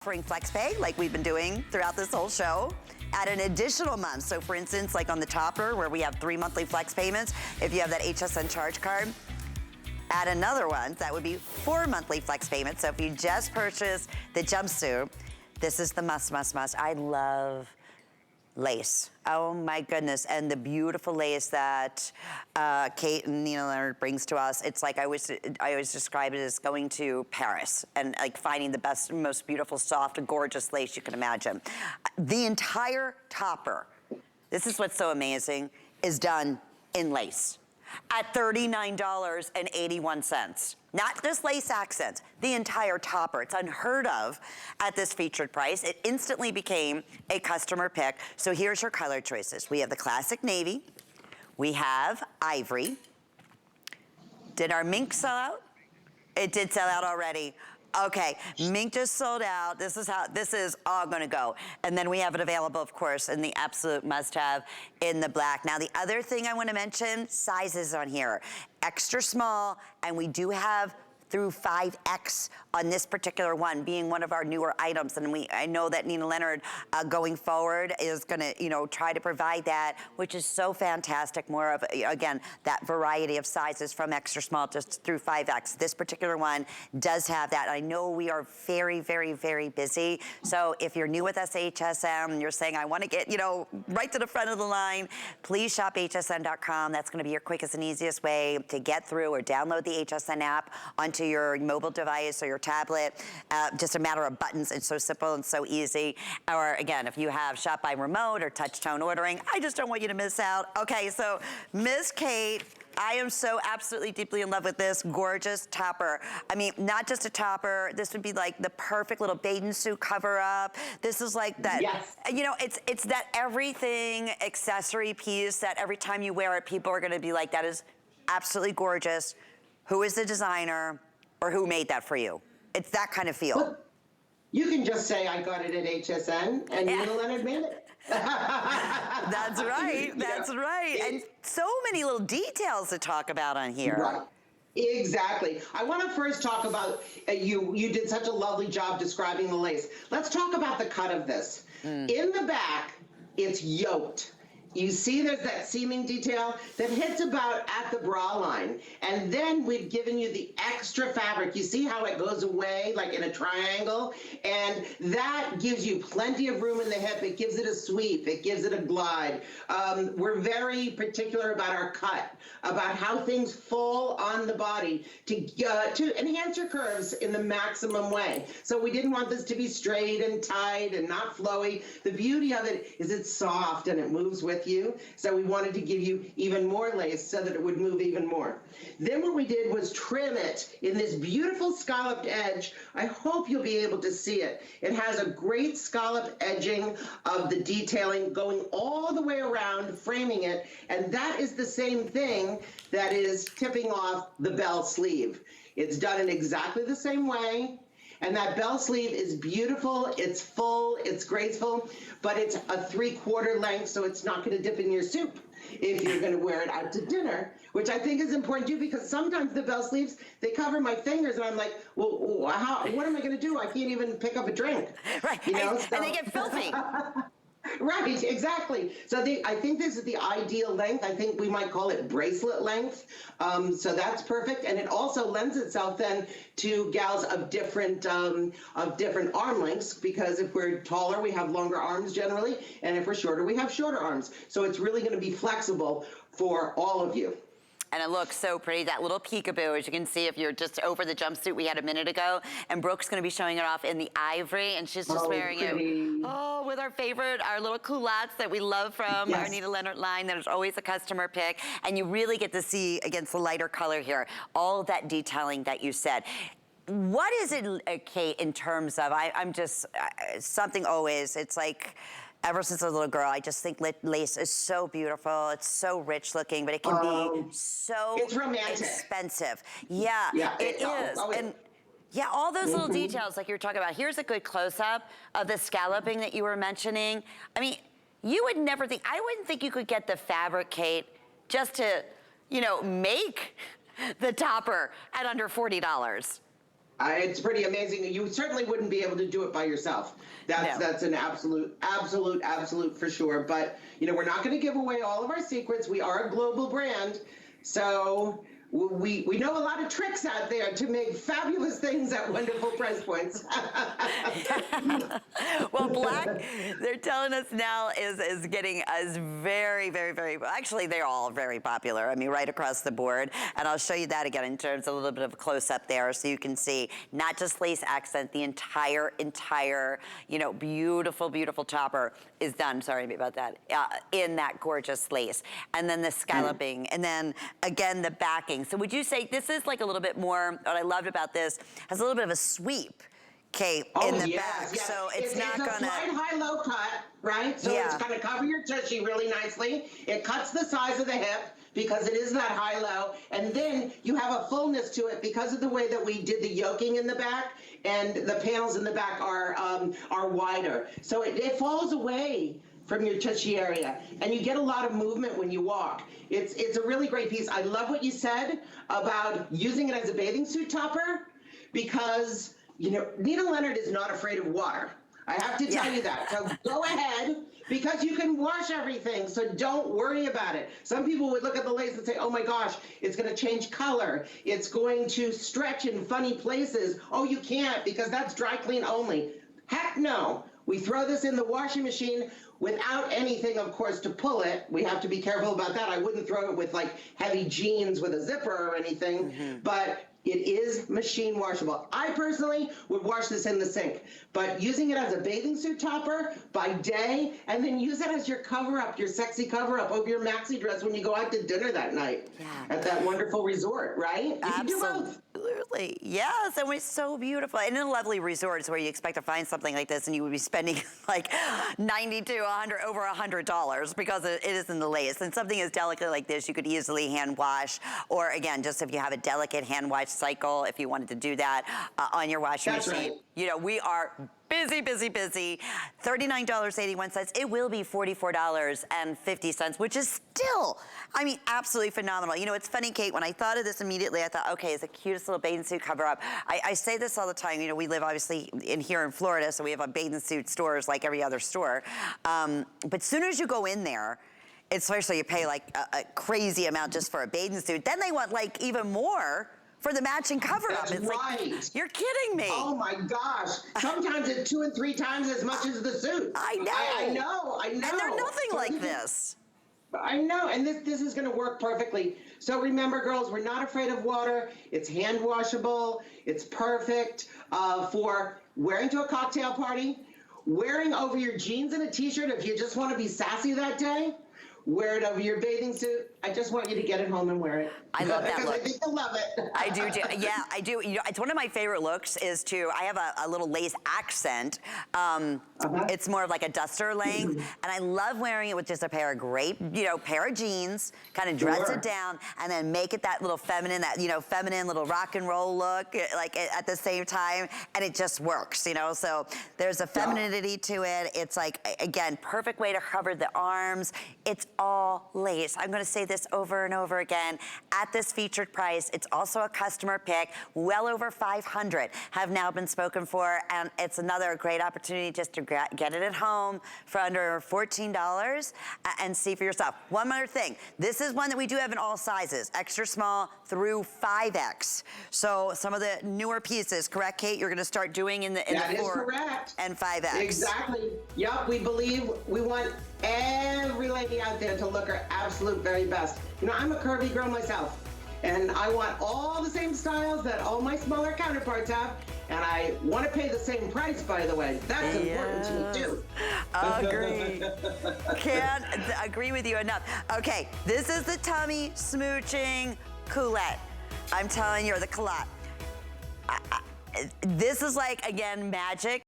offering flex pay like we've been doing throughout this whole show at an additional month. So for instance, like on the topper where we have 3 monthly flex payments, if you have that HSN charge card, add another one, that would be 4 monthly flex payments. So if you just purchase the jumpsuit, this is the must. I love lace. Oh my goodness. And the beautiful lace that Kate and Nina Leonard brings to us. It's like I always describe it as going to Paris and like finding the best, most beautiful, soft, gorgeous lace you can imagine. The entire topper, this is what's so amazing, is done in lace at $39.81. Not just lace accents, the entire topper. It's unheard of at this featured price. It instantly became a customer pick. So here's your color choices. We have the classic navy. We have ivory. Did our mink sell out? It did sell out already. Okay, mink just sold out. This is how this is all gonna go. And then we have it available, of course, in the absolute must-have in the black. Now, the other thing I wanna mention, sizes on here. Extra small, and we do have through 5X on this particular one, being one of our newer items. And I know that Nina Leonard going forward is gonna, try to provide that, which is so fantastic. More of, again, that variety of sizes from extra small just through 5X. This particular one does have that. I know we are very, very, very busy. So if you're new with us, HSN, and you're saying, I wanna get, right to the front of the line, please shop hsn.com. That's gonna be your quickest and easiest way to get through, or download the HSN app onto your mobile device or your tablet. Just a matter of buttons. It's so simple and so easy. Or again, if you have shop by remote or touch tone ordering, I just don't want you to miss out. Okay, so Miss Kate, I am so absolutely deeply in love with this gorgeous topper. I mean, not just a topper, this would be like the perfect little bathing suit cover up. This is like that, yes. It's that everything accessory piece that every time you wear it, people are gonna be like, that is absolutely gorgeous. Who is the designer? Or who made that for you? It's that kind of feel. Well, you can just say I got it at HSN and Nina Leonard made it. That's right, that's right. And so many little details to talk about on here. Right. Exactly. I want to first talk about, you did such a lovely job describing the lace. Let's talk about the cut of this. In the back, it's yoked. You see there's that seaming detail that hits about at the bra line. And then we've given you the extra fabric. You see how it goes away like in a triangle? And that gives you plenty of room in the hip. It gives it a sweep. It gives it a glide. We're very particular about our cut, about how things fall on the body to enhance your curves in the maximum way. So we didn't want this to be straight and tight and not flowy. The beauty of it is it's soft and it moves with you. So we wanted to give you even more lace so that it would move even more. Then what we did was trim it in this beautiful scalloped edge. I hope you'll be able to see it. It has a great scalloped edging of the detailing going all the way around, framing it. And that is the same thing that is tipping off the bell sleeve. It's done in exactly the same way. And that bell sleeve is beautiful, it's full, it's graceful, but it's a 3/4 length, so it's not gonna dip in your soup if you're gonna wear it out to dinner, which I think is important too, because sometimes the bell sleeves, they cover my fingers and I'm like, well, what am I gonna do? I can't even pick up a drink. Right, and they get filthy. Right, exactly. So I think this is the ideal length. I think we might call it bracelet length. So that's perfect. And it also lends itself then to gals of different arm lengths, because if we're taller, we have longer arms generally. And if we're shorter, we have shorter arms. So it's really going to be flexible for all of you. And it looks so pretty, that little peekaboo, as you can see if you're just over the jumpsuit we had a minute ago. And Brooke's gonna be showing it off in the ivory, and she's just wearing it. Oh, with our favorite, our little culottes that we love from our Nina Leonard line, that is always a customer pick. And you really get to see, against the lighter color here, all that detailing that you said. What is it, Kate, in terms of, I'm just, something always, it's like, ever since I was a little girl, I just think lace is so beautiful. It's so rich looking, but it can be so expensive. Yeah, it is. And yeah, all those little details like you were talking about. Here's a good close-up of the scalloping that you were mentioning. I mean, you would never think, I wouldn't think you could get the fabric, Kate, just to, make the topper at under $40. It's pretty amazing. You certainly wouldn't be able to do it by yourself. That's an absolute for sure. But we're not going to give away all of our secrets. We are a global brand, so we know a lot of tricks out there to make fabulous things at wonderful price points. Well, black, they're telling us now is getting us very, very, very, actually they're all very popular. I mean, right across the board. And I'll show you that again in terms of a little bit of a close up there so you can see not just lace accent, the entire, beautiful, beautiful topper is done, sorry about that, in that gorgeous lace. And then the scalloping, and then again, the backing. So would you say this is like a little bit more, what I loved about this, has a little bit of a sweep, Kate, in the back. Yes. So it's not a gonna... slight high-low cut, right? So it's gonna cover your tushy really nicely. It cuts the size of the hip because it is that high-low. And then you have a fullness to it because of the way that we did the yoking in the back, and the panels in the back are wider. So it falls away from your tushy area, and you get a lot of movement when you walk. It's a really great piece. I love what you said about using it as a bathing suit topper, because Nina Leonard is not afraid of water. I have to tell you that. So go ahead, because you can wash everything, so don't worry about it. Some people would look at the lace and say, oh my gosh, it's gonna change color. It's going to stretch in funny places. Oh, you can't, because that's dry clean only. Heck no. We throw this in the washing machine without anything, of course, to pull it. We have to be careful about that. I wouldn't throw it with like heavy jeans with a zipper or anything, but it is machine washable. I personally would wash this in the sink, but using it as a bathing suit topper by day, and then use it as your cover-up, your sexy cover-up over your maxi dress when you go out to dinner that night at that wonderful resort, right? Absolutely. Yes, and it's so beautiful. And in a lovely resorts where you expect to find something like this and you would be spending like $90 to $100, over $100 because it is in the lace. And something as delicate like this, you could easily hand wash, or again, just if you have a delicate hand wash cycle, if you wanted to do that on your washing machine. Right. We are busy, busy, busy. $39.81. It will be $44.50, which is still, I mean, absolutely phenomenal. It's funny, Kate, when I thought of this immediately, I thought, okay, it's the cutest little bathing suit cover up. I say this all the time. We live obviously here in Florida, so we have a bathing suit stores like every other store. But as soon as you go in there, especially you pay like a crazy amount just for a bathing suit, then they want like even more for the matching cover-up. That's right. Like, you're kidding me. Oh my gosh. Sometimes it's 2 and 3 times as much as the suit. I know. I know. And they're nothing like this. I know, and this is gonna work perfectly. So remember, girls, we're not afraid of water. It's hand washable. It's perfect for wearing to a cocktail party, wearing over your jeans and a t-shirt if you just wanna be sassy that day. Wear it over your bathing suit. I just want you to get it home and wear it. I love that look. I think you'll love it. I do too. Yeah, I do. It's one of my favorite looks is I have a little lace accent. It's more of like a duster length. And I love wearing it with just a pair of pair of jeans, kind of dress it down, and then make it that little feminine, feminine little rock and roll look, like at the same time. And it just works, So there's a femininity to it. It's like, again, perfect way to cover the arms. It's all lace. I'm gonna say this over and over again. At this featured price, it's also a customer pick. Well over 500 have now been spoken for, and it's another great opportunity just to get it at home for under $14 and see for yourself. One other thing, this is one that we do have in all sizes, extra small through 5X. So some of the newer pieces, correct, Kate? You're gonna start doing in the 4 and 5X. Exactly. Yep, we believe we want every lady out there to look her absolute very best. I'm a curvy girl myself, and I want all the same styles that all my smaller counterparts have, and I want to pay the same price, by the way. That's important to me, too. Agree. Can't agree with you enough. Okay, this is the tummy smooching culotte. I'm telling you, or the culotte. This is like, again, magic.